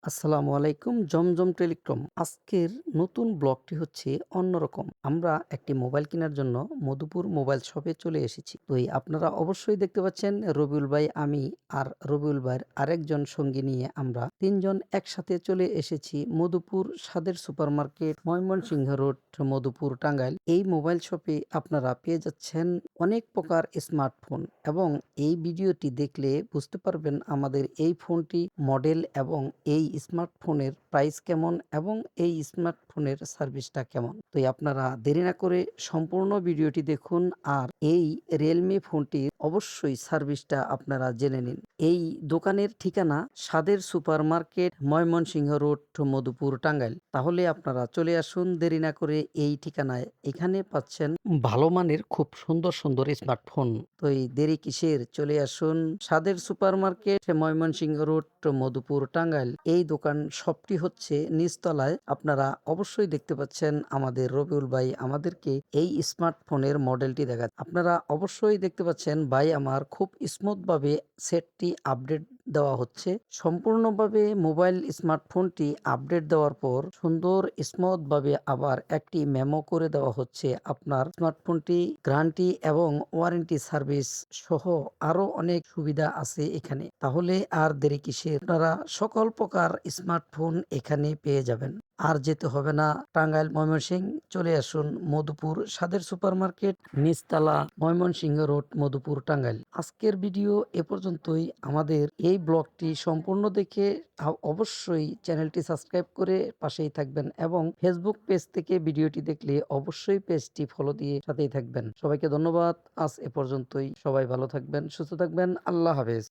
আসসালামু আলাইকুম জমজম টেলিকম। আজকের নতুন ব্লগটি হচ্ছে অন্যরকম। আমরা একটি মোবাইল কেনার জন্য মধুপুর মোবাইল শপে চলে এসেছি। তো আপনারা অবশ্যই দেখতে পাচ্ছেন রবিউল ভাই, আমি আর রবিউল ভাইয়ের আরেকজন সঙ্গী নিয়ে আমরা ৩ জন একসাথে চলে এসেছি মধুপুর স্বাদের সুপারমার্কেট, ময়মনসিংহ রোড, মধুপুর, টাঙ্গাইল। এই মোবাইল শপে আপনারা পেয়ে যাচ্ছেন অনেক প্রকার স্মার্টফোন এবং এই ভিডিওটি দেখলে বুঝতে পারবেন আমাদের এই ফোনটি মডেল এবং এই স্মার্টফোনের প্রাইস কেমন এবং এই স্মার্টফোনের সার্ভিসটা কেমন। তো আপনারা দেরি না করে সম্পূর্ণ ভিডিওটি দেখুন আর এই রিয়েলমি ফোনটির অবশ্যই সার্ভিসটা আপনারা জেনে নিন। এই দোকানের ঠিকানা স্বাদের super market, Mymensingh road, Madhupur, Tangail. তাহলে আপনারা চলে আসুন দেরি না করে এই ঠিকানায়। এখানে পাচ্ছেন ভালো মানের খুব সুন্দর সুন্দর স্মার্টফোন। তো এই দেরি কিসের, চলে আসুন স্বাদের super market, Mymensingh road, Madhupur, Tangail. এই দোকান সবটি হচ্ছে নিচতলায়। আপনারা অবশ্যই দেখতে পাচ্ছেন আমাদের রবিউল ভাই আমাদেরকে এই স্মার্টফোনের মডেলটি দেখা। আপনারা অবশ্যই দেখতে পাচ্ছেন ভাই আমার খুব স্মুথ ভাবে সেটটি আপডেট দেওয়া হচ্ছে। সম্পূর্ণভাবে মোবাইল স্মার্টফোনটি আপডেট দেওয়ার পর সুন্দর স্মুথ ভাবে আবার একটি মেমো করে দেওয়া হচ্ছে। আপনার স্মার্টফোনটি গ্যারান্টি এবং ওয়ারেন্টি সার্ভিস সহ আরো অনেক সুবিধা আছে এখানে। তাহলে আর দেরি কিসের, আপনারা সকল প্রকার স্মার্টফোন এখানে পেয়ে যাবেন। আর যেতে হবে না টাঙ্গাইল, ময়মনসিংহ, চলে আসুন মধুপুর স্বাদের সুপারমার্কেট, নিচতলা, ময়মনসিংহ রোড, মধুপুর, টাঙ্গাইল। আজকের ভিডিও এ পর্যন্তই। আমাদের এই ব্লগটি সম্পূর্ণ দেখে অবশ্যই চ্যানেলটি সাবস্ক্রাইব করে পাশেই থাকবেন এবং ফেসবুক পেজ থেকে ভিডিওটি দেখলে অবশ্যই পেজটি ফলো দিয়ে সাথেই থাকবেন। সবাইকে ধন্যবাদ। আজ এ পর্যন্তই। সবাই ভালো থাকবেন, সুস্থ থাকবেন। আল্লাহ হাফেজ।